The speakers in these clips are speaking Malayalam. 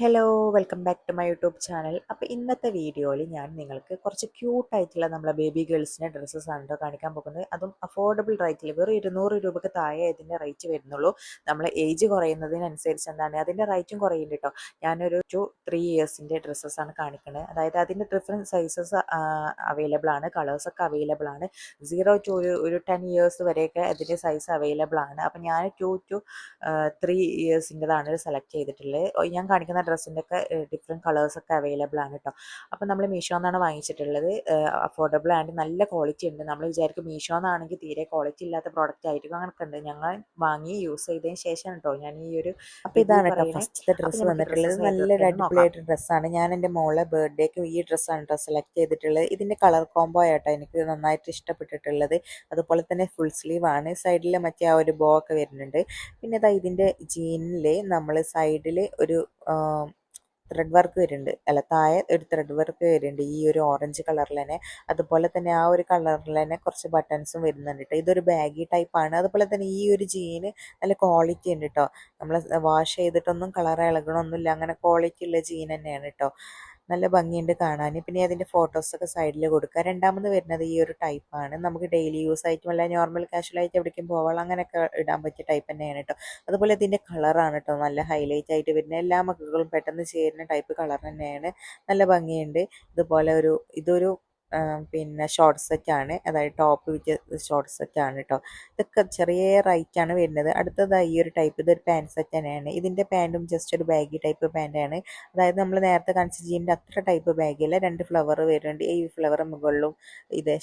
Hello welcome back to my YouTube channel. അപ്പോൾ ഇന്നത്തെ വീഡിയോയിൽ ഞാൻ നിങ്ങൾക്ക് കുറച്ച് ക്യൂട്ടായിട്ടുള്ള നമ്മളെ ബേബി ഗേൾസിൻ്റെ ഡ്രസ്സസാണ് കേട്ടോ കാണിക്കാൻ പോകുന്നത്. അതും അഫോർഡബിൾ റേറ്റിൽ വെറും 200 രൂപയ്ക്ക് താഴെ ഇതിൻ്റെ റേറ്റ് വരുന്നുള്ളൂ. നമ്മൾ ഏജ് കുറയുന്നതിനനുസരിച്ച് എന്താണ് അതിൻ്റെ റേറ്റും കുറയുന്നുണ്ട് കേട്ടോ. ഞാനൊരു 2-3 ഇയേഴ്സിൻ്റെ ഡ്രസ്സസാണ് കാണിക്കുന്നത്. അതായത് അതിൻ്റെ ഡിഫറെൻറ്റ് സൈസസ് അവൈലബിൾ ആണ്, കളേഴ്സൊക്കെ അവൈലബിൾ ആണ്. 0 to ഒരു 10 ഇയേഴ്സ് വരെയൊക്കെ അതിൻ്റെ സൈസ് അവൈലബിൾ ആണ്. അപ്പോൾ ഞാൻ 2 to 3 ഇയേഴ്സിൻ്റെതാണ് സെലക്ട് ചെയ്തിട്ടുള്ളത്. ഞാൻ കാണിക്കുന്ന ഡ്രസ്സിൻ്റെ ഒക്കെ ഡിഫറെൻറ്റ് കളേഴ്സൊക്കെ അവൈലബിൾ ആണ് കേട്ടോ. അപ്പോൾ നമ്മൾ മീഷോ എന്നാണ് വാങ്ങിച്ചിട്ടുള്ളത്. അഫോർഡബിൾ ആൻഡ് നല്ല ക്വാളിറ്റി ഉണ്ട്. നമ്മൾ വിചാരിക്കും മീഷോ എന്നാണെങ്കിൽ തീരെ ക്വാളിറ്റി ഇല്ലാത്ത പ്രോഡക്റ്റ് ആയിരിക്കും, അങ്ങനെയൊക്കെ ഉണ്ട്. ഞങ്ങൾ വാങ്ങി യൂസ് ചെയ്തതിന് ശേഷം കേട്ടോ ഞാൻ ഈ ഒരു അപ്പോൾ റിവ്യൂ ഇതാണ് കേട്ടോ പറയണേ. ഫസ്റ്റത്തെ അപ്പോൾ ഡ്രസ്സ് നമുക്ക് വന്നിട്ടുള്ളത്. ഡ്രസ്സസ് നല്ലൊരു ഏതൊക്കെയാണെന്ന് നോക്കാം. അടിപൊളിയായിട്ട് ഡ്രസ്സാണ്. ഞാൻ എൻ്റെ മോളെ ബർത്ത്ഡേക്ക് ഈ ഡ്രസ്സാണ് കേട്ടോ സെലക്ട് ചെയ്തിട്ടുള്ളത്. ഇതിൻ്റെ കളർ കോംബോ ആയിട്ടോ എനിക്ക് നന്നായിട്ട് ഇഷ്ടപ്പെട്ടിട്ടുള്ളത്. അതുപോലെ തന്നെ ഫുൾ സ്ലീവ് ആണ്. സൈഡിൽ മറ്റേ ആ ഒരു ബോ ഒക്കെ വരുന്നുണ്ട്. പിന്നെ ഇതാ ഇതിൻ്റെ ജീനിൽ നമ്മൾ സൈഡിൽ ഒരു ത്രെഡ് വർക്ക് വരുന്നുണ്ട്. അല്ല, താഴെ ഒരു ത്രെഡ് വർക്ക് വരുന്നുണ്ട് ഈ ഒരു ഓറഞ്ച് കളറിൽ തന്നെ. അതുപോലെ തന്നെ ആ ഒരു കളറിൽ തന്നെ കുറച്ച് ബട്ടൺസും വരുന്നുണ്ട് കേട്ടോ. ഇതൊരു ബാഗി ടൈപ്പാണ്. അതുപോലെ തന്നെ ഈ ഒരു ജീന് നല്ല ക്വാളിറ്റി ഉണ്ട് കേട്ടോ. നമ്മൾ വാഷ് ചെയ്തിട്ടൊന്നും കളർ ഇളകണമൊന്നുമില്ല, അങ്ങനെ ക്വാളിറ്റി ഉള്ള ജീൻ തന്നെയാണ് കേട്ടോ. നല്ല ഭംഗിയുണ്ട് കാണാൻ. പിന്നെ അതിൻ്റെ ഫോട്ടോസൊക്കെ സൈഡിൽ കൊടുക്കുക. രണ്ടാമത് വരുന്നത് ഈ ഒരു ടൈപ്പാണ്. നമുക്ക് ഡെയിലി യൂസ് ആയിട്ടും അല്ല നോർമൽ കാഷ്വലായിട്ട് എവിടേക്കും പോവാം അങ്ങനെയൊക്കെ ഇടാൻ പറ്റിയ ടൈപ്പ് തന്നെയാണ് കേട്ടോ. അതുപോലെ ഇതിൻ്റെ കളറാണ് കേട്ടോ നല്ല ഹൈലൈറ്റ് ആയിട്ട് വരുന്നത്. എല്ലാ മക്കൾക്കും പെട്ടെന്ന് ചേരുന്ന ടൈപ്പ് കളർ തന്നെയാണ്. നല്ല ഭംഗിയുണ്ട്. ഇതൊരു പിന്നെ ഷോർട്ട് സെറ്റാണ്, അതായത് ടോപ്പ് വിത്ത് ഷോർട്ട് സെറ്റാണ് കേട്ടോ. ഇതൊക്കെ ചെറിയ റൈറ്റാണ് വരുന്നത്. അടുത്തതായി ഈ ഒരു ടൈപ്പ് ഇതൊരു പാൻറ് സെറ്റ് തന്നെയാണ്. ഇതിൻ്റെ പാൻറ്റും ജസ്റ്റ് ഒരു ബാഗി ടൈപ്പ് പാൻറ്റാണ്. അതായത് നമ്മൾ നേരത്തെ കാണിച്ച ജീൻ്റെ അത്ര ടൈപ്പ് ബാഗില്ല. 2 ഫ്ലവർ വരുന്നുണ്ട്. ഈ ഫ്ലവർ മുകളിലും ഇതേ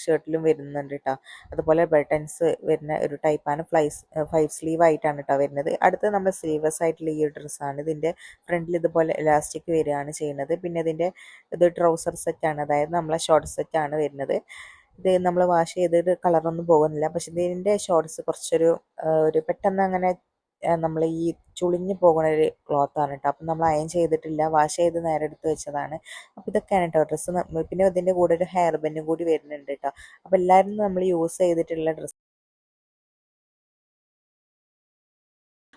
ഷർട്ടിലും വരുന്നുണ്ട് കേട്ടോ. അതുപോലെ ബട്ടൺസ് വരുന്ന ഒരു ടൈപ്പാണ്. 5 സ്ലീവ് ആയിട്ടാണ് കേട്ടോ വരുന്നത്. അടുത്തത് നമ്മൾ സ്ലീവ്ലെസ് ആയിട്ടുള്ള ഈ ഒരു ഡ്രസ്സാണ്. ഇതിൻ്റെ ഫ്രണ്ടിൽ ഇതുപോലെ ഇലാസ്റ്റിക് വരികയാണ് ചെയ്യുന്നത്. പിന്നെ ഇത് ട്രൗസർ സെറ്റാണ്, അതായത് നമ്മളെ ഷോർട്ട് സെറ്റാണ് വരുന്നത്. ഇത് നമ്മൾ വാഷ് ചെയ്തിട്ട് കളറൊന്നും പോകുന്നില്ല. പക്ഷെ ഇതിൻ്റെ ഷോർട്ട്സ് ഒരു പെട്ടെന്ന് അങ്ങനെ നമ്മൾ ഈ ചുളിഞ്ഞ് പോകുന്ന ഒരു ക്ലോത്താണ് കേട്ടോ. അപ്പം നമ്മൾ അയൺ ചെയ്തിട്ടില്ല, വാഷ് ചെയ്ത് നേരെ എടുത്ത് വെച്ചതാണ്. അപ്പോൾ ഇതൊക്കെയാണ് കേട്ടോ ഡ്രസ്സ്. പിന്നെ ഇതിൻ്റെ കൂടെ ഒരു ഹെയർ ബെൻഡും കൂടി വരുന്നുണ്ട് കേട്ടോ. അപ്പോൾ എല്ലാവരും നമ്മൾ യൂസ് ചെയ്തിട്ടുള്ള ഡ്രസ്സ്.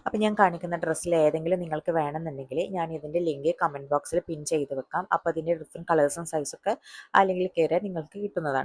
അപ്പോൾ ഞാൻ കാണിക്കുന്ന ഡ്രസ്സിൽ ഏതെങ്കിലും നിങ്ങൾക്ക് വേണമെന്നുണ്ടെങ്കിൽ ഞാൻ ഇതിൻ്റെ ലിങ്ക് കമൻറ്റ് ബോക്സിൽ പിൻ ചെയ്ത് വെക്കാം. അപ്പോൾ അതിൻ്റെ ഡിഫറെൻറ്റ് കളേഴ്സും സൈസൊക്കെ ആ ലിങ്കിൽ കയറിയാൽ നിങ്ങൾക്ക് കിട്ടുന്നതാണ്.